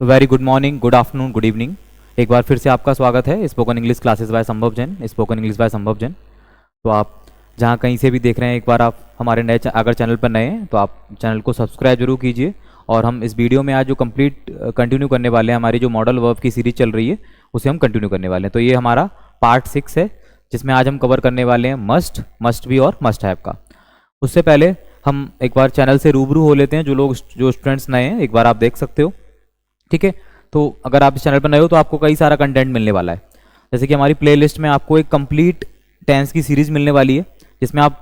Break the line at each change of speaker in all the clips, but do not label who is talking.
Very good morning, good afternoon, good evening. एक बार फिर से आपका स्वागत है स्पोकन इंग्लिश क्लासेस बाय संभव जैन, स्पोकन इंग्लिश बाय संभव जैन। तो आप जहाँ कहीं से भी देख रहे हैं, एक बार आप हमारे नए अगर चैनल पर नए हैं तो आप चैनल को सब्सक्राइब जरूर कीजिए। और हम इस वीडियो में आज जो कंटिन्यू करने वाले हैं, हमारी जो मॉडल वर्ब की सीरीज चल रही है उसे हम कंटिन्यू करने वाले हैं। तो ये हमारा पार्ट 6 है, जिसमें आज हम कवर करने वाले हैं मस्ट, मस्ट बी और मस्ट हैव का। उससे पहले हम एक बार चैनल से रूबरू हो लेते हैं। जो स्टूडेंट्स नए हैं, एक बार आप देख सकते हो, ठीक है। तो अगर आप इस चैनल पर नए हो तो आपको कई सारा कंटेंट मिलने वाला है। जैसे कि हमारी प्लेलिस्ट में आपको एक कंप्लीट टेंस की सीरीज मिलने वाली है, जिसमें आप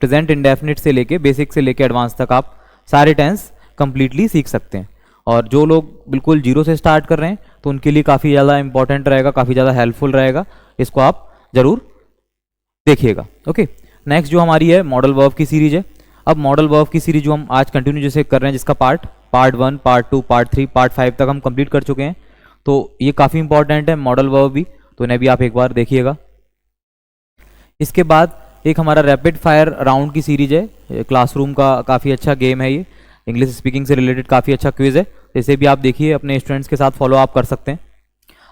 प्रेजेंट इंडेफिनिट से लेके बेसिक से लेके एडवांस तक आप सारे टेंस कंप्लीटली सीख सकते हैं। और जो लोग बिल्कुल जीरो से स्टार्ट कर रहे हैं तो उनके लिए काफ़ी ज़्यादा इंपॉर्टेंट रहेगा, काफ़ी ज़्यादा हेल्पफुल रहेगा। इसको आप ज़रूर देखिएगा। ओके, नेक्स्ट जो हमारी है मॉडल वर्ब की सीरीज है। अब मॉडल वर्ब की सीरीज जो हम आज कंटिन्यू जैसे कर रहे हैं, जिसका पार्ट 1, पार्ट 2, पार्ट 3, पार्ट 5 तक हम कंप्लीट कर चुके हैं। तो ये काफ़ी इंपॉर्टेंट है मॉडल वर्ब भी, तो इन्हें भी आप एक बार देखिएगा। इसके बाद एक हमारा रैपिड फायर राउंड की सीरीज है, क्लासरूम का काफ़ी अच्छा गेम है। ये इंग्लिश स्पीकिंग से रिलेटेड काफ़ी अच्छा क्विज है, इसे भी आप देखिए, अपने स्टूडेंट्स के साथ फॉलो आप कर सकते हैं।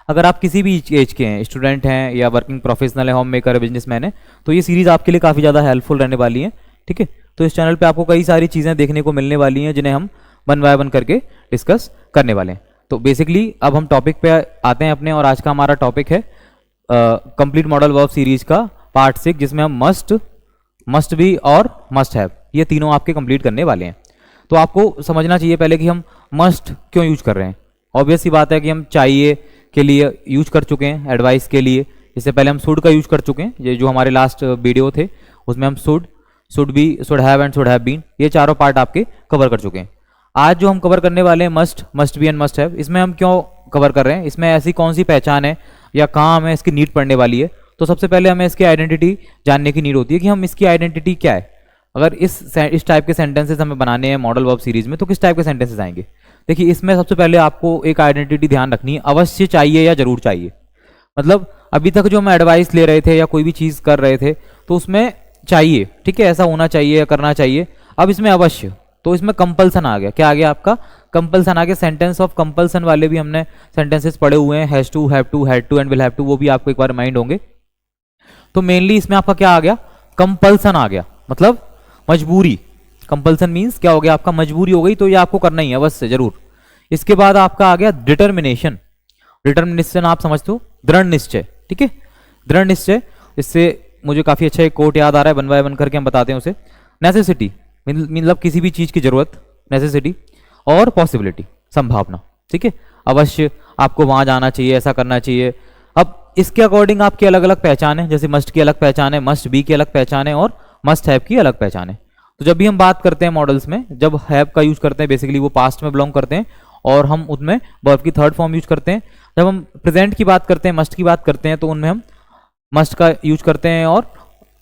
अगर आप किसी भी एज के हैं, स्टूडेंट हैं या वर्किंग प्रोफेशनल है, होम मेकर है, बिजनेसमैन है, तो ये सीरीज़ आपके लिए काफ़ी ज़्यादा हेल्पफुल रहने वाली है। ठीक है, तो इस चैनल पे आपको कई सारी चीज़ें देखने को मिलने वाली हैं, जिन्हें हम वन बाय वन करके डिस्कस करने वाले हैं। तो बेसिकली अब हम टॉपिक पे आते हैं अपने, और आज का हमारा टॉपिक है कंप्लीट मॉडल वर्ब सीरीज का पार्ट 6, जिसमें हम मस्ट, मस्ट बी और मस्ट हैव, ये तीनों आपके कंप्लीट करने वाले हैं। तो आपको समझना चाहिए पहले कि हम मस्ट क्यों यूज कर रहे हैं। ऑब्वियस सी बात है कि हम चाहिए के लिए यूज कर चुके हैं, एडवाइस के लिए। इससे पहले हम शुड का यूज कर चुके हैं, ये जो हमारे लास्ट वीडियो थे उसमें हम should be, should have and should have been, ये चारों पार्ट आपके कवर कर चुके हैं। आज जो हम कवर करने वाले हैं must, must be and must have, इसमें हम क्यों कवर कर रहे हैं, इसमें ऐसी कौन सी पहचान है या कहाँ हमें इसकी नीड पड़ने वाली है। तो सबसे पहले हमें इसकी आइडेंटिटी जानने की नीड होती है कि हम इसकी आइडेंटिटी क्या है। अगर इस टाइप के सेंटेंसेस हमें बनाने हैं मॉडल वर्ब सीरीज में, तो किस टाइप के सेंटेंसेस आएंगे। देखिए, इसमें सबसे पहले आपको एक आइडेंटिटी ध्यान रखनी है, अवश्य चाहिए या जरूर चाहिए। मतलब अभी तक जो हम एडवाइस ले रहे थे या कोई भी चीज़ कर रहे थे तो उसमें चाहिए, ठीक है, ऐसा होना चाहिए या करना चाहिए। अब इसमें अवश्य, तो इसमें कंपल्सन आ गया। क्या आ गया आपका? कंपल्सन आ गया। सेंटेंस ऑफ कंपल्सन वाले भी हमने सेंटेंसेस पढ़े हुए हैं, has to, have to, had to and will have to, वो भी आपको एक बार रिमाइंड होंगे। तो मेनली इसमें आपका क्या आ गया? कंपल्सन आ गया, मतलब मजबूरी। कंपल्सन मीन्स क्या हो गया आपका? मजबूरी हो गई, तो ये आपको करना ही है अवश्य जरूर। इसके बाद आपका आ गया डिटर्मिनेशन। डिटर्मिनेशन आप समझते हो, दृढ़ निश्चय, ठीक है, दृढ़ निश्चय। इससे मुझे काफी अच्छा एक कोट याद आ रहा है, वन बाय वन करके हम बताते हैं उसे। नेसेसिटी मतलब किसी भी चीज की जरूरत, नेसेसिटी। और पॉसिबिलिटी, संभावना, ठीक है, अवश्य आपको वहां जाना चाहिए, ऐसा करना चाहिए। अब इसके अकॉर्डिंग आपकी अलग अलग पहचान है, जैसे मस्ट की अलग पहचान है, मस्ट बी की अलग पहचान है और मस्ट हैव की अलग पहचान है। तो जब भी हम बात करते हैं मॉडल्स में, जब हैव का यूज करते हैं, बेसिकली वो पास्ट में बिलोंग करते हैं और हम उसमें वर्ब की थर्ड फॉर्म यूज करते हैं। जब हम प्रेजेंट की बात करते हैं, मस्ट की बात करते हैं, तो उनमें हम मस्ट का यूज करते हैं और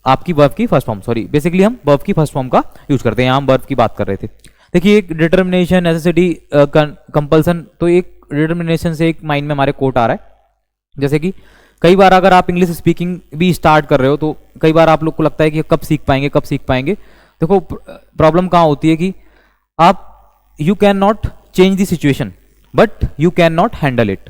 आपकी वर्ब की फर्स्ट फॉर्म, सॉरी, बेसिकली हम वर्ब की फर्स्ट फॉर्म का यूज करते हैं। यहाँ हम वर्ब की बात कर रहे थे। देखिए, एक डिटर्मिनेशन, नेसेसिटी, कंपल्सन, तो एक डिटर्मिनेशन से एक माइंड में हमारे कोट आ रहा है। जैसे कि कई बार अगर आप इंग्लिश स्पीकिंग भी स्टार्ट कर रहे हो तो कई बार आप लोग को लगता है कि कब सीख पाएंगे, कब सीख पाएंगे। देखो, प्रॉब्लम कहाँ होती है कि आप you can not change the situation but you can not handle it,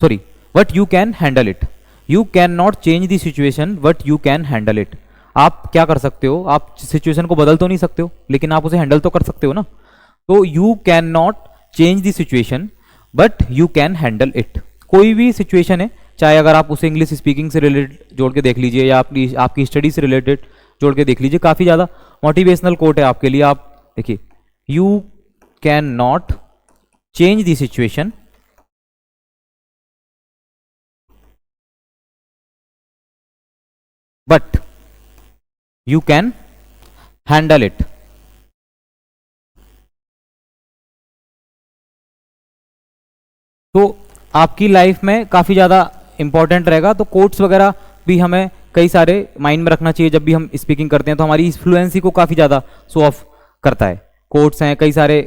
sorry, but you can handle it. You can not change the situation but you can handle it. आप क्या कर सकते हो? आप सिचुएशन को बदल तो नहीं सकते हो, लेकिन आप उसे हैंडल तो कर सकते हो ना। तो you can not change the situation but you can handle it. कोई भी सिचुएशन है, चाहे अगर आप उसे इंग्लिश स्पीकिंग से रिलेटेड जोड़ के देख लीजिए या आपकी स्टडी से रिलेटेड जोड़ के देख लीजिए, काफी ज्यादा मोटिवेशनल कोट है आपके लिए। आप देखिए, you can not change the situation but you can handle it. तो आपकी लाइफ में काफी ज्यादा इंपॉर्टेंट रहेगा। तो कोट्स वगैरह भी हमें कई सारे माइंड में रखना चाहिए जब भी हम स्पीकिंग करते हैं, तो हमारी फ्लुएंसी को काफी ज्यादा शो ऑफ करता है। कोट्स हैं कई सारे,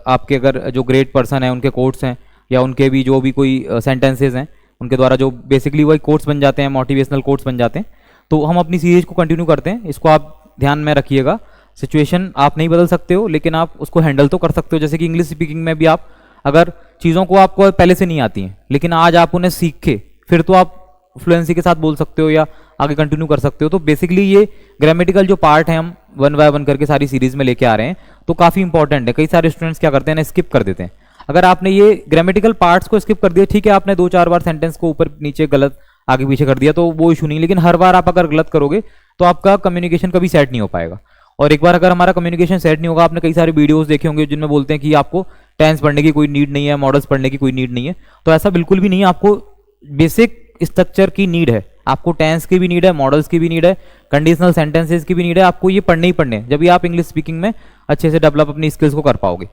आपके अगर जो ग्रेट पर्सन है उनके कोट्स हैं, या उनके भी जो भी कोई सेंटेंसेज हैं उनके द्वारा जो बेसिकली वही कोट्स बन जाते हैं, मोटिवेशनल कोट्स बन जाते हैं। तो हम अपनी सीरीज को कंटिन्यू करते हैं, इसको आप ध्यान में रखिएगा। सिचुएशन आप नहीं बदल सकते हो, लेकिन आप उसको हैंडल तो कर सकते हो। जैसे कि इंग्लिश स्पीकिंग में भी आप अगर चीज़ों को आपको पहले से नहीं आती हैं, लेकिन आज आप उन्हें सीख के फिर तो आप फ्लुएंसी के साथ बोल सकते हो या आगे कंटिन्यू कर सकते हो। तो बेसिकली ये ग्रामेटिकल जो पार्ट है हम 1 बाय 1 करके सारी सीरीज में लेके आ रहे हैं, तो काफ़ी इंपॉर्टेंट है। कई सारे स्टूडेंट्स क्या करते हैं ना, स्किप कर देते हैं। अगर आपने ये ग्रामेटिकल पार्ट्स को स्किप कर दिया, ठीक है, आपने 2-4 बार सेंटेंस को ऊपर नीचे गलत आगे पीछे कर दिया तो वो इशू नहीं, लेकिन हर बार आप अगर गलत करोगे तो आपका कम्युनिकेशन कभी सेट नहीं हो पाएगा। और एक बार अगर हमारा कम्युनिकेशन सेट नहीं होगा, आपने कई सारे वीडियोस देखे होंगे जिनमें बोलते हैं कि आपको टेंस पढ़ने की कोई नीड नहीं है, मॉडल्स पढ़ने की कोई नीड नहीं है, तो ऐसा बिल्कुल भी नहीं है। आपको बेसिक स्ट्रक्चर की नीड है, आपको टेंस की भी नीड है, मॉडल्स की भी नीड है, कंडीशनल सेंटेंसेस की भी नीड है। आपको ये पढ़ने ही पढ़ने हैं, जब भी आप इंग्लिश स्पीकिंग में अच्छे से डेवलप अपनी स्किल्स को कर पाओगे।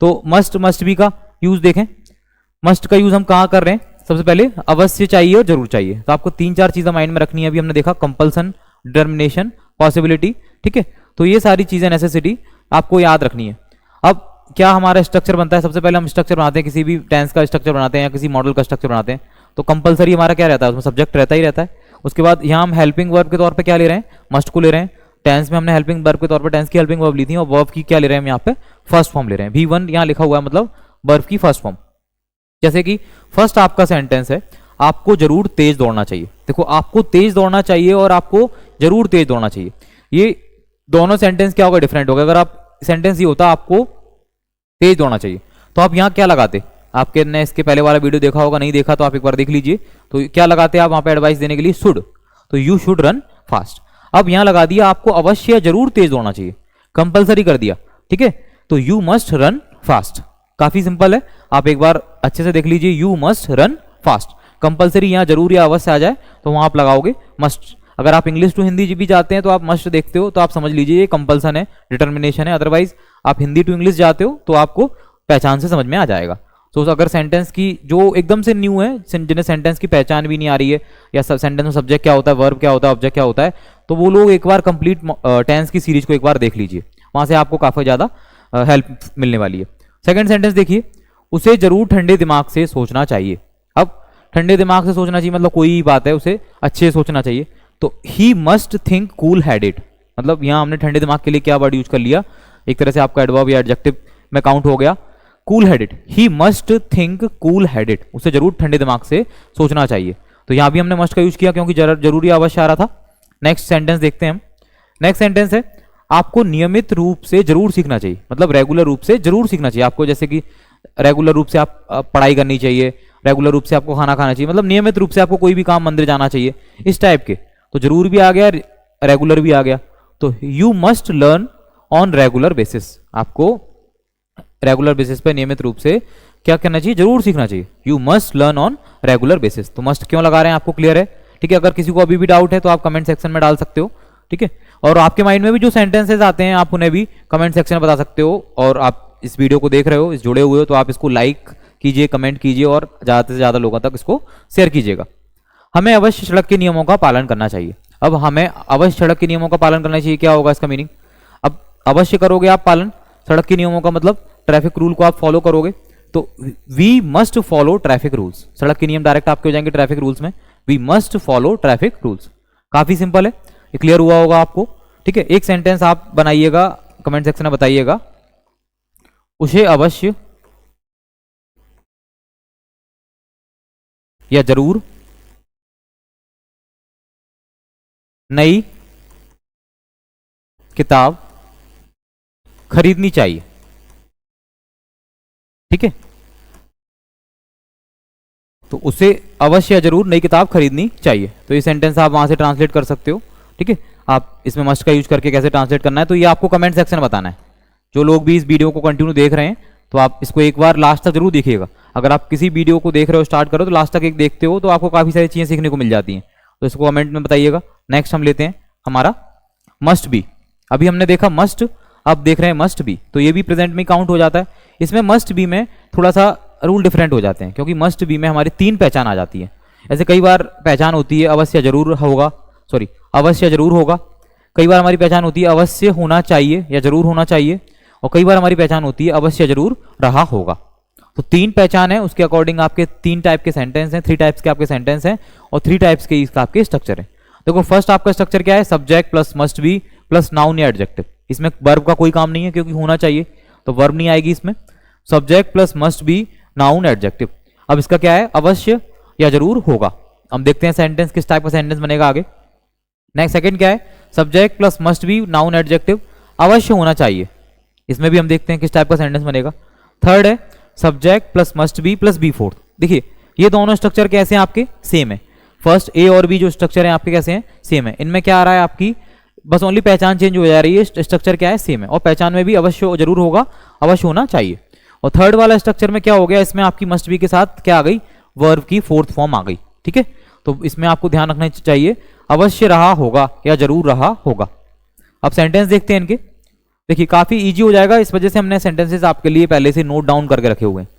तो मस्ट बी का यूज देखें। मस्ट का यूज हम कहाँ कर रहे हैं? सबसे पहले अवश्य चाहिए और जरूर चाहिए। तो आपको 3-4 चीजें माइंड में रखनी है। अभी हमने देखा कंपल्सन, डिटर्मिनेशन, पॉसिबिलिटी, ठीक है। तो ये सारी चीजें नेसेसिटी आपको याद रखनी है। अब क्या हमारा स्ट्रक्चर बनता है? सबसे पहले हम स्ट्रक्चर बनाते हैं, किसी भी टेंस का स्ट्रक्चर बनाते हैं या किसी मॉडल का स्ट्रक्चर बनाते हैं, तो कंपलसरी हमारा क्या रहता है? उसमें सब्जेक्ट रहता ही रहता है। उसके बाद यहाँ हम हेल्पिंग वर्ब के तौर पे क्या ले रहे हैं? मस्ट को ले रहे हैं। टेंस में हमने हेल्पिंग वर्ब के तौर पे टेंस की हेल्पिंग वर्ब ली थी, और वर्ब की क्या ले रहे हैं हम यहाँ पे? फर्स्ट फॉर्म ले रहे हैं। V1 यहाँ लिखा हुआ है, मतलब वर्ब की फर्स्ट फॉर्म। जैसे कि फर्स्ट आपका सेंटेंस है, आपको जरूर तेज दौड़ना चाहिए। देखो, आपको तेज दौड़ना चाहिए और आपको जरूर तेज दौड़ना चाहिए, ये दोनों सेंटेंस क्या होगा? डिफरेंट होगा। अगर आप सेंटेंस ये होता आपको तेज दौड़ना चाहिए, तो आप यहाँ क्या लगाते? आपके ने इसके पहले वाला वीडियो देखा होगा, नहीं देखा तो आप एक बार देख लीजिए। तो क्या लगाते हैं आप वहां पे एडवाइस देने के लिए? शुड, तो यू शुड रन फास्ट। अब यहाँ लगा दिया आपको अवश्य जरूर तेज दौड़ना चाहिए, कंपलसरी कर दिया, ठीक है। तो यू मस्ट रन फास्ट, काफी सिंपल है, आप एक बार अच्छे से देख लीजिए। You must run fast, compulsory यहाँ जरूर या अवश्य आ जाए तो वहां आप लगाओगे मस्ट। अगर आप इंग्लिश टू हिंदी भी जाते हैं तो आप मस्ट देखते हो, तो आप समझ लीजिए ये कंपल्सन है, डिटर्मिनेशन है। अदरवाइज आप हिंदी टू इंग्लिश जाते हो तो आपको पहचान से समझ में आ जाएगा। तो अगर सेंटेंस की जो एकदम से न्यू है, जिन्हें सेंटेंस की पहचान भी नहीं आ रही है, या सेंटेंस में सब्जेक्ट क्या होता है, वर्ब क्या होता है, ऑब्जेक्ट क्या होता है, तो वो लोग एक बार कंप्लीट टेंस की सीरीज को एक बार देख लीजिए, वहां से आपको काफी ज्यादा हेल्प मिलने वाली है। सेकंड सेंटेंस देखिए, उसे जरूर ठंडे दिमाग से सोचना चाहिए। अब ठंडे दिमाग से सोचना चाहिए मतलब कोई बात है, उसे अच्छे से सोचना चाहिए। तो he must think cool headed, मतलब यहाँ हमने ठंडे दिमाग के लिए क्या वर्ड यूज कर लिया? एक तरह से आपका एडवर्ब या एडजेक्टिव में काउंट हो गया। Cool headed, he must think cool headed, उसे जरूर ठंडे दिमाग से सोचना चाहिए। तो यहाँ भी हमने मस्ट का यूज किया क्योंकि जरूरी अवश्य आ रहा था। नेक्स्ट सेंटेंस देखते हैं हम। नेक्स्ट सेंटेंस है, आपको नियमित रूप से जरूर सीखना चाहिए, मतलब रेगुलर रूप से जरूर सीखना चाहिए आपको। जैसे कि रेगुलर रूप से आप पढ़ाई करनी चाहिए, रेगुलर रूप से आपको खाना खाना चाहिए, मतलब नियमित रूप से आपको कोई भी काम, मंदिर जाना चाहिए, इस टाइप के। तो जरूर भी आ गया, रेगुलर भी आ गया। तो you must learn on regular basis, आपको रेगुलर बेसिस पे नियमित रूप से क्या करना चाहिए? जरूर सीखना चाहिए। You must learn on regular basis. तो मस्ट क्यों लगा रहे हैं, आपको क्लियर है? ठीक है। अगर किसी को अभी भी डाउट है तो आप कमेंट सेक्शन में डाल सकते हो, ठीक है। और आपके माइंड में भी जो सेंटेंसेस आते हैं आप उन्हें भी कमेंट सेक्शन में बता सकते हो। और आप इस वीडियो को देख रहे हो, इस जुड़े हुए हो, तो आप इसको लाइक कीजिए, कमेंट कीजिए और ज्यादा से ज्यादा लोगों तक इसको शेयर कीजिएगा। हमें अवश्य सड़क के नियमों का पालन करना चाहिए। अब हमें अवश्य सड़क के नियमों का पालन करना चाहिए, क्या होगा इसका मीनिंग? अब अवश्य करोगे आप पालन सड़क के नियमों का, मतलब ट्रैफिक रूल को आप फॉलो करोगे। तो we must follow traffic rules, सड़क के नियम डायरेक्ट आपके हो जाएंगे ट्रैफिक रूल्स में। We must follow traffic rules, काफी सिंपल है, ये क्लियर हुआ होगा आपको, ठीक है। एक सेंटेंस आप बनाइएगा, कमेंट सेक्शन में बताइएगा। उसे अवश्य या जरूर नई किताब खरीदनी चाहिए, ठीक है। तो उसे अवश्य या जरूर नई किताब खरीदनी चाहिए। तो ये सेंटेंस आप वहां से ट्रांसलेट कर सकते हो, ठीक है। आप इसमें मस्ट का यूज करके कैसे ट्रांसलेट करना है तो ये आपको कमेंट सेक्शन में बताना है। जो लोग भी इस वीडियो को कंटिन्यू देख रहे हैं तो आप इसको एक बार लास्ट तक जरूर देखिएगा। अगर आप किसी वीडियो को देख रहे हो, स्टार्ट करो तो लास्ट तक एक देखते हो तो आपको काफी सारी चीजें सीखने को मिल जाती हैं। तो इसको कमेंट में बताइएगा। नेक्स्ट हम लेते हैं हमारा मस्ट बी। अभी हमने देखा मस्ट, अब देख रहे हैं मस्ट बी, तो ये भी प्रेजेंट में काउंट हो जाता है। इसमें मस्ट बी में थोड़ा सा रूल डिफरेंट हो जाते हैं, क्योंकि मस्ट बी में हमारी 3 पहचान आ जाती है। ऐसे कई बार पहचान होती है अवश्य जरूर होगा, सॉरी अवश्य जरूर होगा। कई बार हमारी पहचान होती है अवश्य होना चाहिए या जरूर होना चाहिए, और कई बार हमारी पहचान होती है अवश्य जरूर रहा होगा। तो 3 पहचान है, उसके अकॉर्डिंग आपके 3 टाइप के सेंटेंस हैं, 3 टाइप्स के आपके सेंटेंस हैं और 3 टाइप्स के इसका आपके स्ट्रक्चर है। देखो फर्स्ट आपका स्ट्रक्चर क्या है? Subject plus must be plus noun या एडजेक्टिव। इसमें वर्ब का कोई काम नहीं है क्योंकि होना चाहिए, तो वर्ब नहीं आएगी इसमें। Subject plus must B noun adjective. अब इसका क्या है, अवश्य या जरूर होगा। हम देखते हैं सेंटेंस किस टाइप का सेंटेंस बनेगा आगे। नेक्स्ट सेकंड क्या है, subject plus must B noun adjective, अवश्य होना चाहिए। इसमें भी हम देखते हैं किस टाइप का सेंटेंस बनेगा। थर्ड है subject plus must be plus be fourth. देखिए ये दोनों स्ट्रक्चर कैसे हैं आपके, सेम है। फर्स्ट ए और बी जो स्ट्रक्चर है आपके कैसे हैं, सेम है। इनमें क्या आ रहा है आपकी, बस ओनली पहचान चेंज हो जा रही है, स्ट्रक्चर क्या है सेम है। और पहचान में भी अवश्य जरूर होगा, अवश्य होना चाहिए। और थर्ड वाला स्ट्रक्चर में क्या हो गया, इसमें आपकी मस्ट बी के साथ क्या आ गई, वर्ब की फोर्थ फॉर्म आ गई। ठीक है, तो इसमें आपको ध्यान रखना चाहिए, अवश्य रहा होगा या जरूर रहा होगा। अब सेंटेंस देखते हैं इनके। देखिए काफी इजी हो जाएगा, इस वजह से हमने सेंटेंसेस आपके लिए पहले से नोट डाउन करके रखे हुए हैं,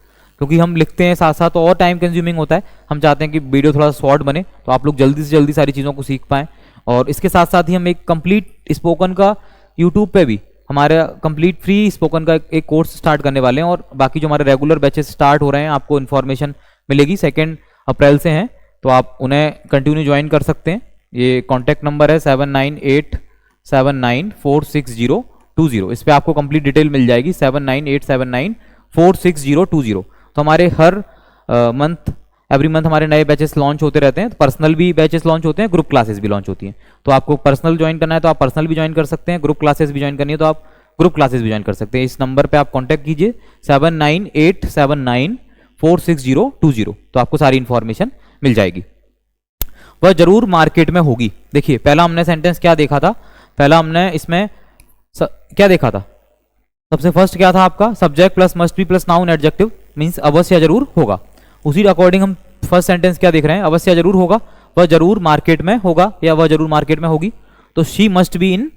क्योंकि हम लिखते हैं साथ साथ तो और टाइम कंज्यूमिंग होता है। हम चाहते हैं कि वीडियो थोड़ा शॉर्ट बने, तो आप लोग जल्दी से जल्दी सारी चीज़ों को सीख पाएं। और इसके साथ साथ ही हम एक कंप्लीट स्पोकन का यूट्यूब पे भी हमारा कंप्लीट फ्री स्पोकन का एक कोर्स स्टार्ट करने वाले हैं। और बाकी जो हमारे रेगुलर बैचेस स्टार्ट हो रहे हैं, आपको इन्फॉर्मेशन मिलेगी 2 अप्रैल से हैं, तो आप उन्हें कंटिन्यू ज्वाइन कर सकते हैं। ये कॉन्टैक्ट नंबर है 7987946020। इस पर आपको कंप्लीट डिटेल मिल जाएगी, 7987946020। तो हमारे हर मंथ एवरी मंथ हमारे नए बैचेस लॉन्च होते रहते हैं। तो पर्सनल भी बैचेस लॉन्च होते हैं, ग्रुप क्लासेस भी लॉन्च होती हैं। तो आपको पर्सनल ज्वाइन करना है तो आप पर्सनल भी ज्वाइन कर सकते हैं, ग्रुप क्लासेस भी ज्वाइन करनी है तो आप ग्रुप क्लासेस भी ज्वाइन कर सकते हैं। इस नंबर पे आप कांटेक्ट कीजिए 7987946020, तो आपको सारी इंफॉर्मेशन मिल जाएगी। वह जरूर मार्केट में होगी। देखिए पहला हमने सेंटेंस क्या देखा था, पहला हमने इसमें क्या देखा था, सबसे फर्स्ट क्या था आपका, subject plus must be plus noun adjective means अवश्य जरूर होगा। उसी अकॉर्डिंग हम फर्स्ट सेंटेंस क्या देख रहे हैं, अवश्य जरूर होगा, वह जरूर मार्केट में होगा या वह जरूर मार्केट में होगी। तो she must be in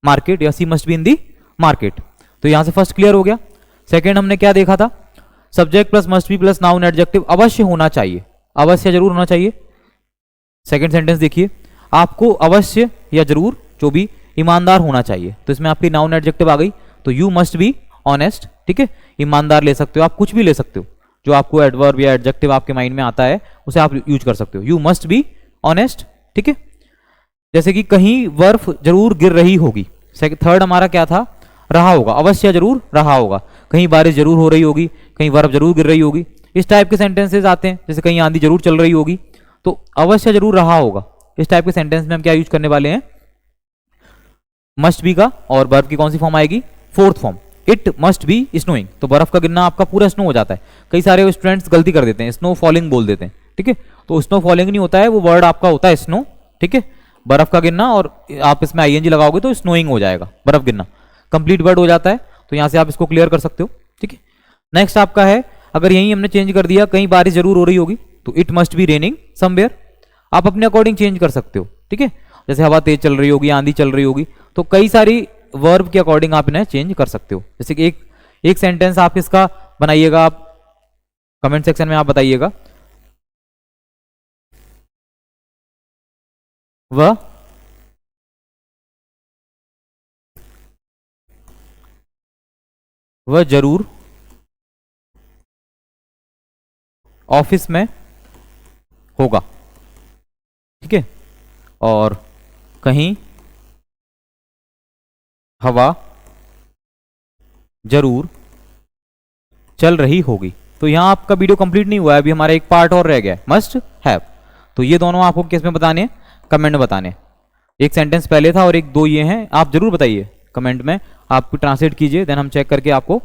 market या she must be in the market. तो यहां से फर्स्ट क्लियर हो गया। सेकंड हमने क्या देखा था, subject plus must be plus noun adjective अवश्य होना चाहिए, अवश्य जरूर होना चाहिए। सेकंड सेंटेंस देखिए, आपको अवश्य या जरूर जो भी ईमानदार होना चाहिए। तो इसमें आपकी नाउन एडजेक्टिव आ गई, तो यू मस्ट बी ऑनेस्ट। ठीक है, ईमानदार ले सकते हो आप, कुछ भी ले सकते हो, जो आपको एडवर्ब या एडजेक्टिव आपके माइंड में आता है उसे आप यूज कर सकते हो। You must be honest. ठीक है, जैसे कि कहीं बर्फ जरूर गिर रही होगी। थर्ड हमारा क्या था, रहा होगा, अवश्य जरूर रहा होगा। कहीं बारिश जरूर हो रही होगी, कहीं बर्फ जरूर गिर रही होगी, इस टाइप के सेंटेंसेस आते हैं। जैसे कहीं आंधी जरूर चल रही होगी, तो अवश्य जरूर रहा होगा। इस टाइप के सेंटेंस में हम क्या यूज करने वाले हैं, मस्ट बी का, और बर्फ की कौन सी फॉर्म आएगी, fourth form. It must be snowing, तो बर्फ का गिरना आपका पूरा स्नो हो जाता है। कई सारे स्टूडेंट्स गलती कर देते हैं, स्नो फॉलिंग बोल देते हैं। ठीक है, तो स्नो फॉलिंग नहीं होता है, वो वर्ड आपका होता है स्नो। ठीक है, बर्फ का गिरना, और आप इसमें आईएनजी लगाओगे तो स्नोइंग हो जाएगा, बर्फ गिरना कंप्लीट वर्ड हो जाता है। तो यहां से आप इसको क्लियर कर सकते हो। ठीक है, नेक्स्ट आपका है, अगर यही हमने चेंज कर दिया, कहीं बारिश जरूर हो रही होगी, तो it must be raining somewhere. आप अपने अकॉर्डिंग चेंज कर सकते हो। ठीक है, जैसे हवा तेज चल रही होगी, आंधी चल रही होगी, तो कई सारी वर्ब के अकॉर्डिंग आप इन्हें चेंज कर सकते हो। जैसे कि एक सेंटेंस आप इसका बनाइएगा, आप कमेंट सेक्शन में आप बताइएगा, वह जरूर ऑफिस में होगा। ठीक है, और कहीं हवा जरूर चल रही होगी। तो यहां आपका वीडियो कंप्लीट नहीं हुआ है, अभी हमारा एक पार्ट और रह गया है, मस्ट हैव। तो ये दोनों आपको किस में बताने हैं, कमेंट में बताने हैं। एक सेंटेंस पहले था और एक दो ये हैं, आप जरूर बताइए कमेंट में, आप ट्रांसलेट कीजिए, देन हम चेक करके आपको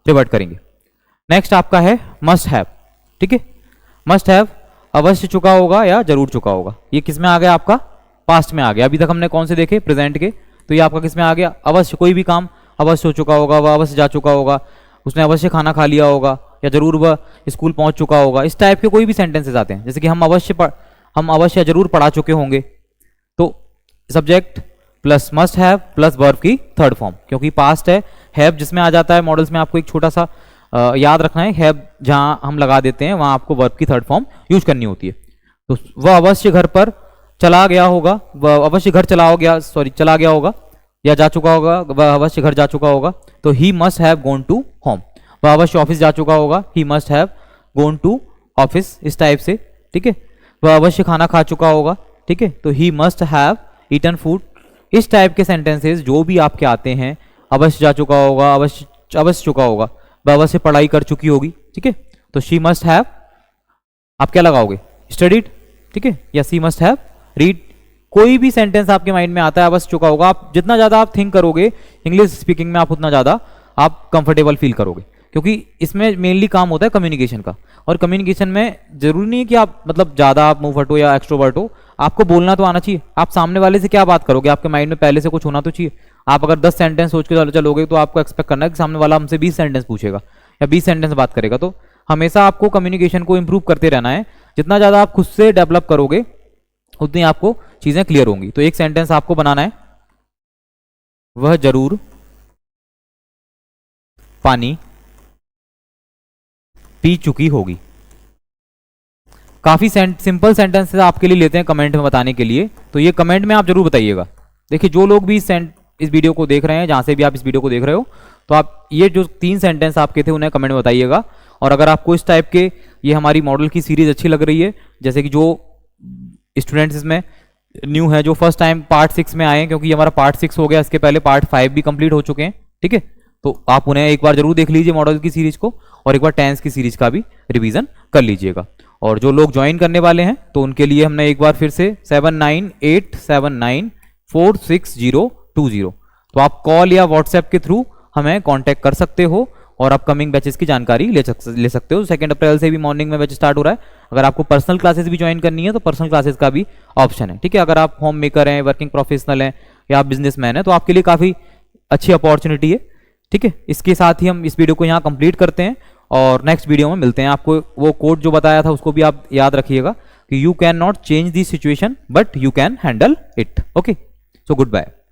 रिवर्ट करेंगे। नेक्स्ट आपका है मस्ट हैव। ठीक है, मस्ट हैव अवश्य चुका होगा या जरूर चुका होगा। ये किस में आ गया, आपका पास्ट में आ गया। अभी तक हमने कौन से देखे, प्रेजेंट के, तो ये आपका किस में आ गया, अवश्य। कोई भी काम अवश्य हो चुका होगा, वह अवश्य जा चुका होगा, उसने अवश्य खाना खा लिया होगा, या जरूर वह स्कूल पहुंच चुका होगा। इस टाइप के कोई भी सेंटेंसेस आते हैं, जैसे कि हम अवश्य जरूर पढ़ा चुके होंगे। तो subject plus must have plus verb की थर्ड फॉर्म, क्योंकि पास्ट है, हैव जिसमें आ जाता है। मॉडल्स में आपको एक छोटा सा याद रखना है, हैव जहां हम लगा देते हैं वहां आपको वर्ब की थर्ड फॉर्म यूज करनी होती है। तो वह अवश्य घर पर चला गया होगा, वह अवश्य घर चला गया होगा या जा चुका होगा, वह अवश्य घर जा चुका होगा। तो he must have gone to home, वह अवश्य ऑफिस जा चुका होगा, he must have gone to office, इस टाइप से। ठीक है, वह अवश्य खाना खा चुका होगा। ठीक है, तो he must have eaten food. इस टाइप के सेंटेंसेस जो भी आपके आते हैं, अवश्य जा चुका होगा, अवश्य चुका होगा, वह अवश्य पढ़ाई कर चुकी होगी। ठीक है, तो शी मस्ट हैव आप क्या लगाओगे, स्टडीड, ठीक है, या सी मस्ट हैव रीड। कोई भी सेंटेंस आपके माइंड में आता है बस चुका होगा, आप जितना ज़्यादा आप थिंक करोगे इंग्लिश स्पीकिंग में, आप उतना ज़्यादा आप कंफर्टेबल फील करोगे, क्योंकि इसमें मेनली काम होता है कम्युनिकेशन का। और कम्युनिकेशन में जरूरी नहीं है कि आप मतलब ज़्यादा आप मूवर्ट हो या एक्सट्रोवर्ट हो, आपको बोलना तो आना चाहिए। आप सामने वाले से क्या बात करोगे, आपके माइंड में पहले से कुछ होना तो चाहिए। आप अगर 10 सेंटेंस सोच के चलोगे तो आपको एक्सपेक्ट करना है कि सामने वाला हमसे 20 सेंटेंस पूछेगा या 20 सेंटेंस बात करेगा। तो हमेशा आपको कम्युनिकेशन को इंप्रूव करते रहना है। जितना ज़्यादा आप खुद से डेवलप करोगे उतनी आपको चीज़ें क्लियर होंगी। तो एक सेंटेंस आपको बनाना है, वह जरूर पानी पी चुकी होगी। काफ़ी सिंपल सेंटेंसेस आपके लिए लेते हैं कमेंट में बताने के लिए, तो ये कमेंट में आप जरूर बताइएगा। देखिए जो लोग भी इस वीडियो को देख रहे हैं, जहाँ से भी आप इस वीडियो को देख रहे हो, तो आप ये जो 3 सेंटेंस आपके थे उन्हें कमेंट में बताइएगा। और अगर आपको इस टाइप के ये हमारी मॉडल की सीरीज अच्छी लग रही है, जैसे कि जो स्टूडेंट्स इसमें न्यू है, जो फर्स्ट टाइम पार्ट 6 में आए हैं, क्योंकि हमारा पार्ट 6 हो गया, इसके पहले पार्ट 5 भी कंप्लीट हो चुके हैं, ठीक है, तो आप उन्हें एक बार जरूर देख लीजिए मॉडल की सीरीज को, और एक बार टेंस की सीरीज का भी रिवीजन कर लीजिएगा। और जो लोग ज्वाइन करने वाले हैं तो उनके लिए हमने एक बार फिर से 7987946020, तो आप कॉल या व्हाट्सएप के थ्रू हमें कांटेक्ट कर सकते हो और अपकमिंग बैचेस की जानकारी ले सकते हो। 2 अप्रैल से भी मॉर्निंग में बैच स्टार्ट हो रहा है। अगर आपको पर्सनल क्लासेस भी ज्वाइन करनी है तो पर्सनल क्लासेस का भी ऑप्शन है, ठीक है। अगर आप होम मेकर हैं, वर्किंग प्रोफेशनल हैं या आप बिजनेसमैन हैं, तो आपके लिए काफ़ी अच्छी अपॉर्चुनिटी है, ठीक है। इसके साथ ही हम इस वीडियो को यहाँ कंप्लीट करते हैं और नेक्स्ट वीडियो में मिलते हैं। आपको वो कोड जो बताया था उसको भी आप याद रखिएगा कि you can not change the situation but you can handle it. Okay, so good bye.